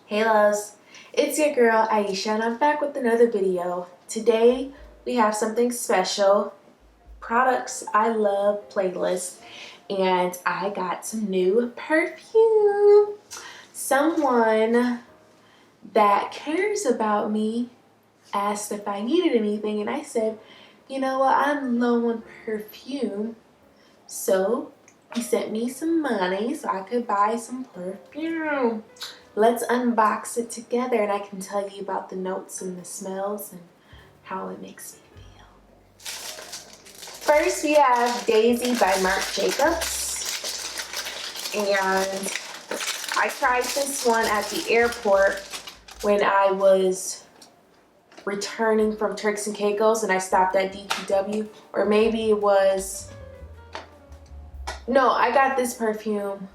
Hey loves, it's your girl Aisha and I'm back with another video. Today we have something special, products I love playlist, and I got some new perfume. Someone that cares about me asked if I needed anything and I said, you know what, I'm low on perfume. So he sent me some money so I could buy some perfume. Let's unbox it together and I can tell you about the notes and the smells and how it makes me feel. First we have Daisy by Marc Jacobs. And I tried this one at the airport when I was returning from Turks and Caicos and I stopped at DTW. Or maybe it was... No, I got this perfume.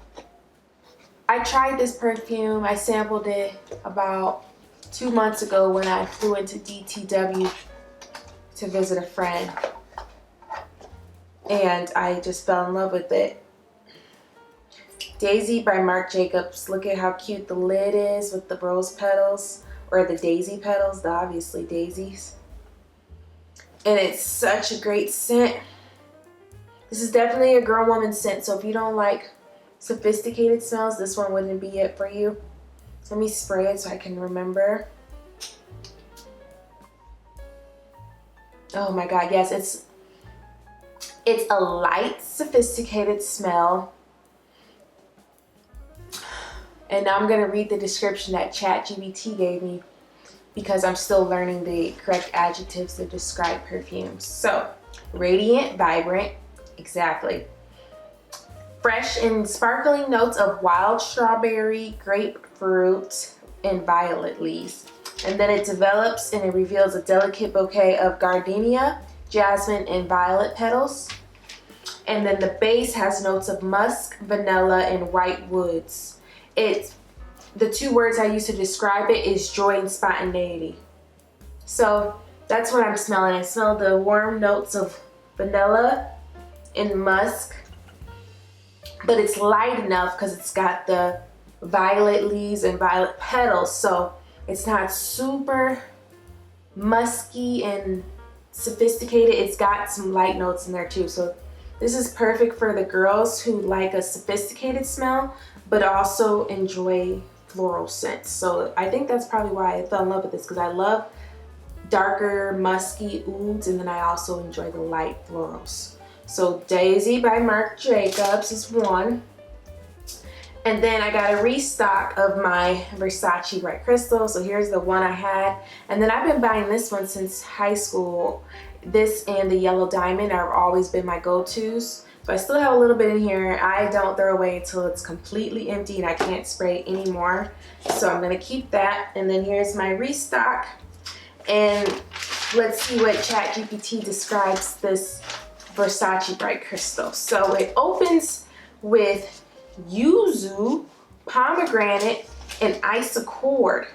I tried this perfume. I sampled it about 2 months ago when I flew into DTW to visit a friend. And I just fell in love with it. Daisy by Marc Jacobs. Look at how cute the lid is with the rose petals. Or the daisy petals, the obviously daisies. And it's such a great scent. This is definitely a girl woman scent, so if you don't like sophisticated smells, this one wouldn't be it for you. Let me spray it so I can remember. Oh my god, yes, it's a light, sophisticated smell. And now I'm gonna read the description that ChatGPT gave me because I'm still learning the correct adjectives to describe perfumes. So, radiant, vibrant, exactly. Fresh and sparkling notes of wild strawberry, grapefruit, and violet leaves. And then it develops and it reveals a delicate bouquet of gardenia, jasmine, and violet petals. And then the base has notes of musk, vanilla, and white woods. The two words I use to describe it is joy and spontaneity. So that's what I'm smelling. I smell the warm notes of vanilla and musk. But it's light enough because it's got the violet leaves and violet petals, so it's not super musky and sophisticated. It's got some light notes in there too, so this is perfect for the girls who like a sophisticated smell but also enjoy floral scents. So I think that's probably why I fell in love with this, because I love darker musky ouds and then I also enjoy the light florals. So Daisy by Marc Jacobs is one. And then I got a restock of my Versace Bright Crystal. So here's the one I had. And then I've been buying this one since high school. This and the Yellow Diamond have always been my go-tos. So I still have a little bit in here. I don't throw away until it's completely empty and I can't spray anymore. So I'm gonna keep that. And then here's my restock. And let's see what ChatGPT describes this Versace Bright Crystal. So it opens with yuzu, pomegranate, and ice accord.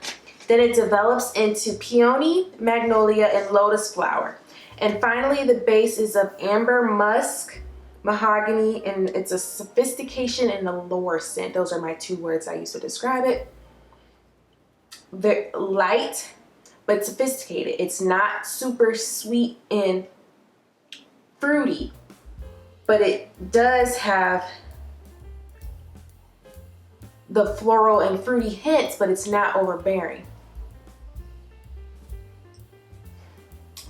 Then it develops into peony, magnolia, and lotus flower. And finally the base is of amber, musk, mahogany, and it's a sophistication and allure scent. Those are my two words I use to describe it. Very light but sophisticated. It's not super sweet and fruity, but it does have the floral and fruity hints, but it's not overbearing.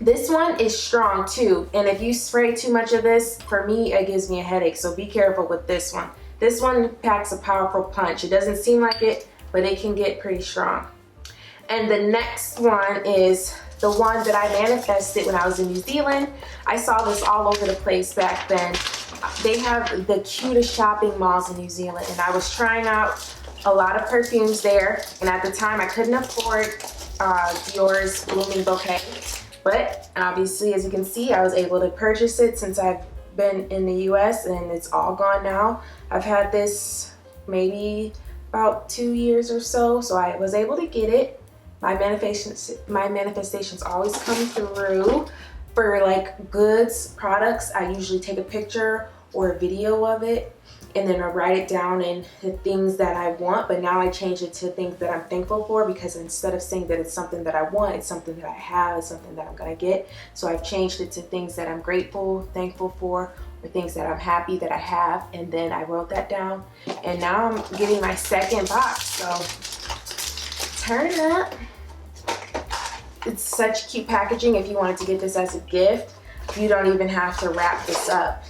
This one is strong too, and if you spray too much of this, for me it gives me a headache, so be careful with this one. This one packs a powerful punch. It doesn't seem like it, but it can get pretty strong. And the next one is the one that I manifested when I was in New Zealand. I saw this all over the place back then. They have the cutest shopping malls in New Zealand, and I was trying out a lot of perfumes there, and at the time I couldn't afford Dior's Blooming Bouquet, but obviously, as you can see, I was able to purchase it since I've been in the US, and it's all gone now. I've had this maybe about 2 years or so, so I was able to get it. My manifestations always come through. For like goods, products, I usually take a picture or a video of it and then I write it down in the things that I want, but now I change it to things that I'm thankful for, because instead of saying that it's something that I want, it's something that I have, it's something that I'm gonna get. So I've changed it to things that I'm grateful, thankful for, or things that I'm happy that I have, and then I wrote that down. And now I'm getting my second box, so turn it up. It's such cute packaging. If you wanted to get this as a gift, you don't even have to wrap this up.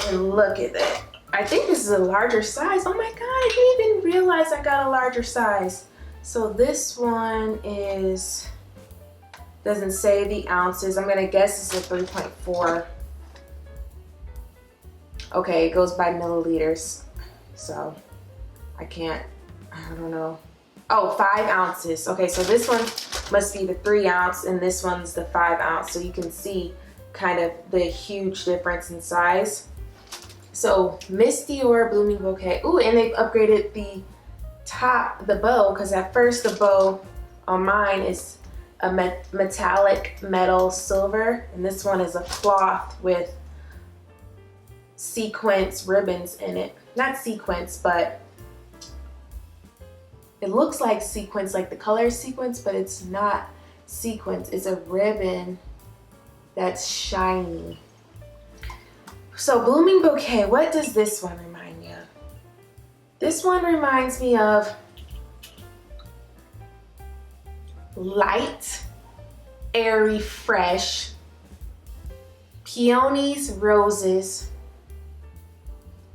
And look at that. I think this is a larger size. Oh my God, I didn't even realize I got a larger size. So this one is, doesn't say the ounces. I'm gonna guess it's a 3.4. Okay, it goes by milliliters. So I don't know. Oh, 5 ounces. Okay, so this one must be the 3 ounce and this one's the 5 ounce. So you can see kind of the huge difference in size. So Miss Dior Blooming Bouquet. Ooh, and they've upgraded the top, the bow, because at first the bow on mine is a metallic metal silver, and this one is a cloth with sequence ribbons in it. Not sequence, but it looks like sequence, like the color is sequence, but it's not sequence. It's a ribbon that's shiny. So Blooming Bouquet, what does this one remind me of? This one reminds me of light, airy, fresh, peonies, roses,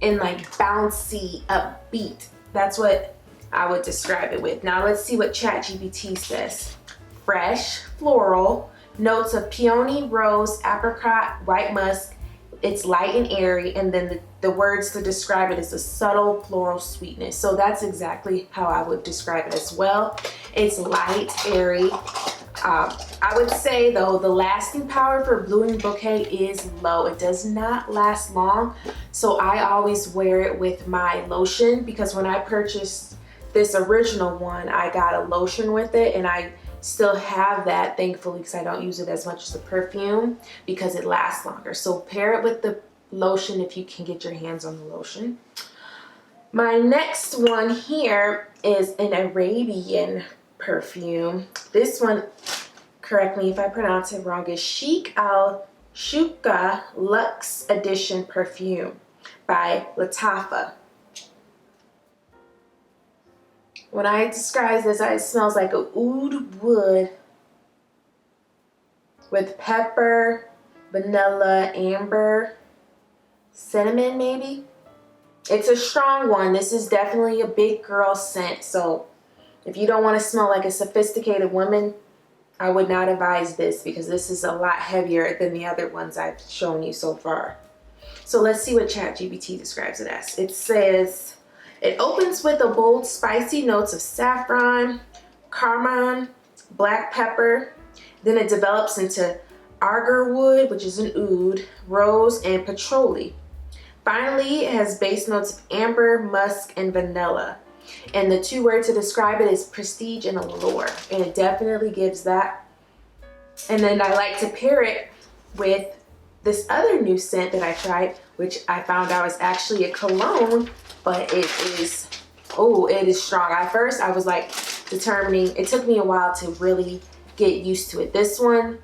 and like bouncy, upbeat. That's what I would describe it with. Now let's see what ChatGPT says. Fresh, floral, notes of peony, rose, apricot, white musk. It's light and airy, and then the words to describe it is a subtle floral sweetness. So that's exactly how I would describe it as well. It's light, airy. I would say though, the lasting power for Blooming Bouquet is low. It does not last long. So I always wear it with my lotion, because when I purchased this original one, I got a lotion with it, and I still have that, thankfully, because I don't use it as much as the perfume because it lasts longer. So pair it with the lotion if you can get your hands on the lotion. My next one here is an Arabian perfume. This one, correct me if I pronounce it wrong, is Shuvukh Luxe Edition Perfume by Lattafa. When I describe this, it smells like a oud wood with pepper, vanilla, amber, cinnamon maybe. It's a strong one. This is definitely a big girl scent. So if you don't want to smell like a sophisticated woman, I would not advise this, because this is a lot heavier than the other ones I've shown you so far. So let's see what ChatGPT describes it as. It says, it opens with a bold, spicy notes of saffron, cardamom, black pepper. Then it develops into agarwood, which is an oud, rose, and patchouli. Finally, it has base notes of amber, musk, and vanilla. And the 2 words to describe it is prestige and allure. And it definitely gives that. And then I like to pair it with this other new scent that I tried, which I found out is actually a cologne, but it is, oh, it is strong. At first I was like determining, it took me a while to really get used to it. This one,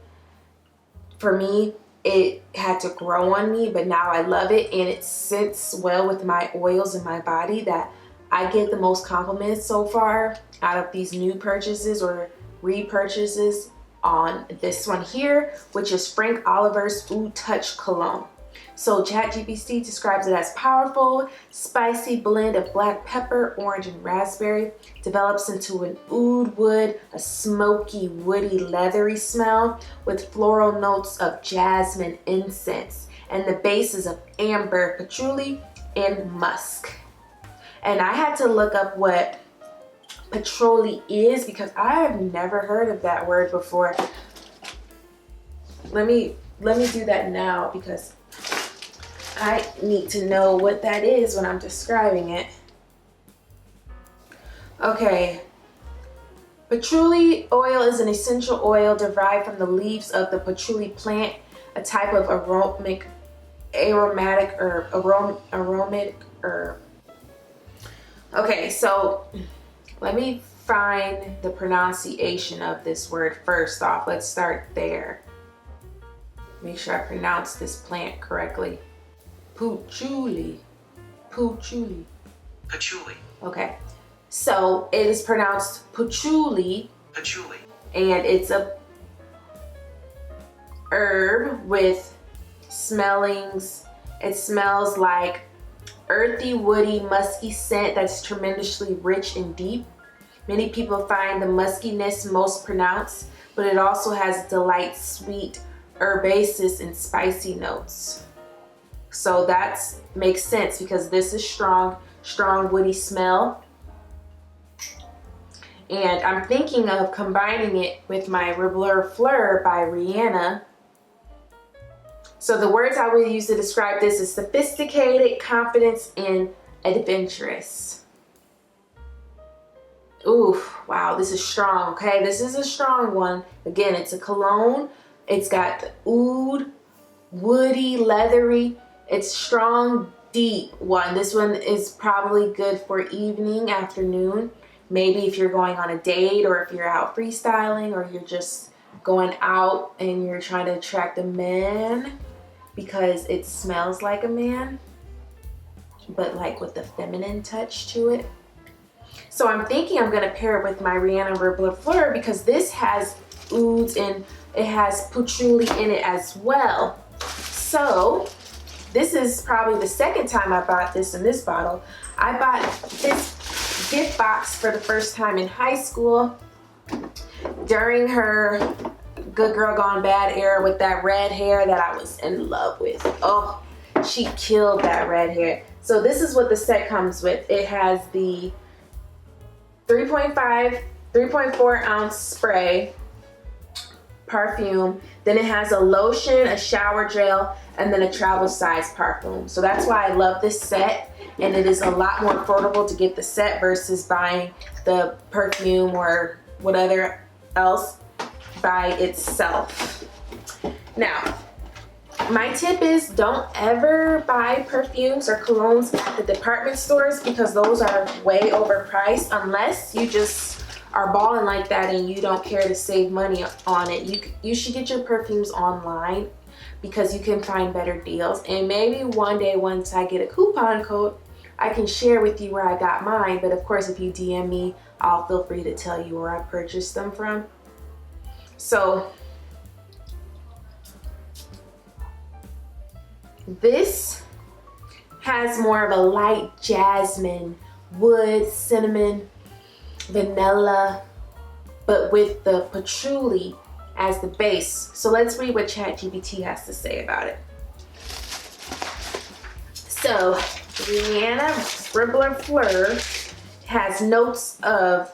for me, it had to grow on me, but now I love it, and it sits well with my oils in my body. That I get the most compliments so far out of these new purchases or repurchases on this one here, which is Franck Olivier's Oud Touch Cologne. So ChatGPT describes it as powerful, spicy blend of black pepper, orange, and raspberry. Develops into an oud wood, a smoky, woody, leathery smell with floral notes of jasmine incense. And the bases of amber, patchouli, and musk. And I had to look up what patchouli is, because I have never heard of that word before. Let me do that now, because I need to know what that is when I'm describing it. Okay. Patchouli oil is an essential oil derived from the leaves of the patchouli plant, a type of aromatic herb, aromatic herb. Okay, so let me find the pronunciation of this word first off. Let's start there. Make sure I pronounce this plant correctly. Patchouli. Patchouli. Patchouli. Okay. So it is pronounced patchouli. Patchouli. And it's a herb with smellings. It smells like earthy, woody, musky scent that's tremendously rich and deep. Many people find the muskiness most pronounced, but it also has delight, sweet, herbaceous, and spicy notes. So that makes sense because this is strong woody smell. And I'm thinking of combining it with my Reb'I Fleur by Rihanna. So the words I would use to describe this is sophisticated, confidence, and adventurous. Ooh, wow, this is strong, okay? This is a strong one. Again, it's a cologne. It's got the oud, woody, leathery. It's strong, deep one. This one is probably good for evening, afternoon. Maybe if you're going on a date or if you're out freestyling or you're just going out and you're trying to attract a man because it smells like a man, but like with the feminine touch to it. So I'm thinking I'm gonna pair it with my Rihanna Reb'I Fleur because this has ouds and it has patchouli in it as well. So this is probably the second time I bought this in this bottle. I bought this gift box for the first time in high school during her Good Girl Gone Bad era with that red hair that I was in love with. Oh, she killed that red hair. So this is what the set comes with. It has the 3.4 ounce spray perfume. Then it has a lotion, a shower gel, and then a travel size perfume. So that's why I love this set. And it is a lot more affordable to get the set versus buying the perfume or whatever else by itself. Now, my tip is don't ever buy perfumes or colognes at the department stores because those are way overpriced unless you just are balling like that and you don't care to save money on it. You should get your perfumes online because you can find better deals. And maybe one day once I get a coupon code, I can share with you where I got mine. But of course, if you DM me, I'll feel free to tell you where I purchased them from. So this has more of a light jasmine, wood, cinnamon, vanilla, but with the patchouli as the base. So let's read what ChatGPT has to say about it. So Rihanna Reb'I Fleur has notes of,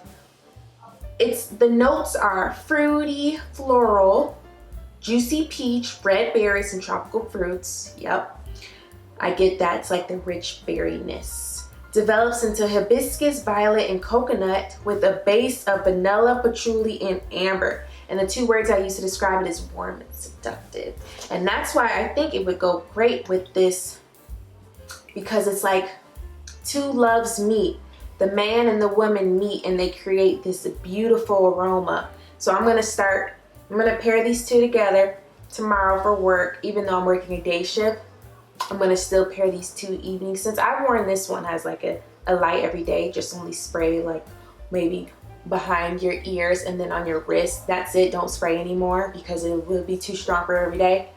the notes are fruity, floral, juicy peach, red berries, and tropical fruits. Yep, I get that. It's like the rich berryness. Develops into hibiscus, violet, and coconut with a base of vanilla, patchouli, and amber. And the two words I use to describe it is warm and seductive. And that's why I think it would go great with this because it's like two loves meet. The man and the woman meet and they create this beautiful aroma. So I'm gonna pair these two together tomorrow for work. Even though I'm working a day shift, I'm gonna still pair these two evenings. Since I've worn this one as like a light every day, just only spray like maybe behind your ears and then on your wrist. That's it, don't spray anymore because it will be too strong for every day.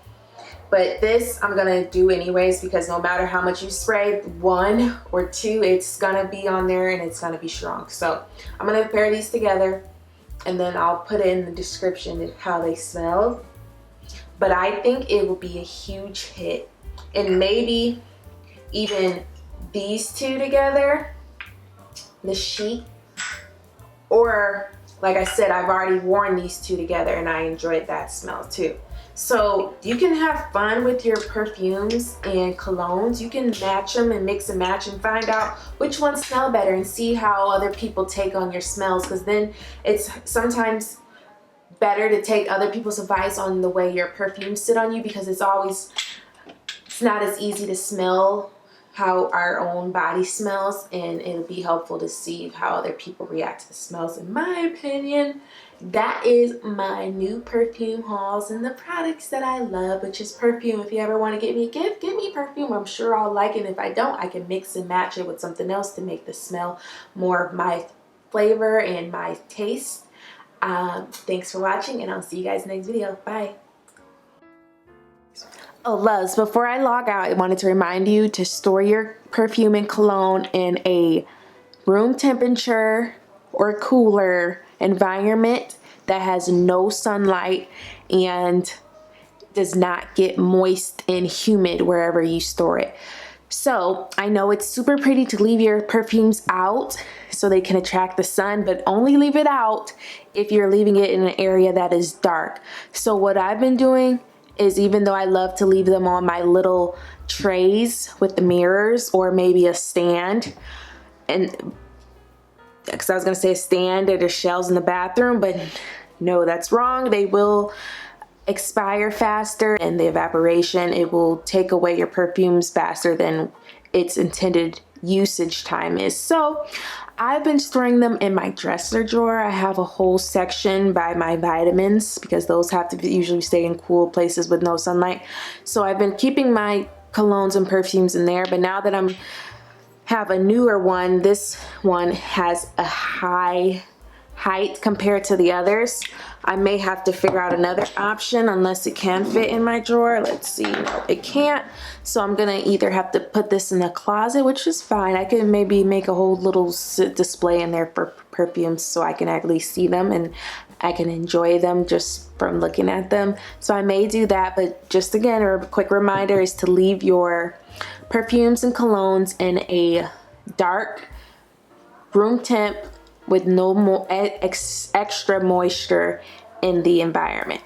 But this I'm gonna do anyways because no matter how much you spray, one or two, it's gonna be on there and it's gonna be strong. So I'm gonna pair these together and then I'll put it in the description how they smell. But I think it will be a huge hit. And maybe even these two together, the Sheikh, or like I said, I've already worn these two together and I enjoyed that smell too. So you can have fun with your perfumes and colognes. You can match them and mix and match and find out which ones smell better and see how other people take on your smells, because then it's sometimes better to take other people's advice on the way your perfumes sit on you, because it's always it's not as easy to smell how our own body smells, and it'll be helpful to see how other people react to the smells. In my opinion, that is my new perfume hauls and the products that I love, which is perfume. If you ever want to get me a gift, get me perfume. I'm sure I'll like it. If I don't, I can mix and match it with something else to make the smell more of my flavor and my taste. Thanks for watching, and I'll see you guys in the next video. Bye. Oh, loves, before I log out, I wanted to remind you to store your perfume and cologne in a room temperature or cooler environment that has no sunlight and does not get moist and humid wherever you store it. So I know it's super pretty to leave your perfumes out so they can attract the sun, but only leave it out if you're leaving it in an area that is dark. So what I've been doing is, even though I love to leave them on my little trays with the mirrors or maybe a stand, and because I was gonna say a stand or the shelves in the bathroom, but no, that's wrong. They will expire faster, and the evaporation, it will take away your perfumes faster than its intended usage time is. So I've been storing them in my dresser drawer. I have a whole section by my vitamins because those have to usually stay in cool places with no sunlight. So I've been keeping my colognes and perfumes in there, but now that I'm have a newer one, this one has a high height compared to the others. I may have to figure out another option unless it can fit in my drawer. Let's see. No, it can't. So I'm gonna either have to put this in a closet, which is fine. I could maybe make a whole little display in there for perfumes so I can actually see them and I can enjoy them just from looking at them. So I may do that, but just again, a quick reminder is to leave your perfumes and colognes in a dark room temp with no more extra moisture in the environment.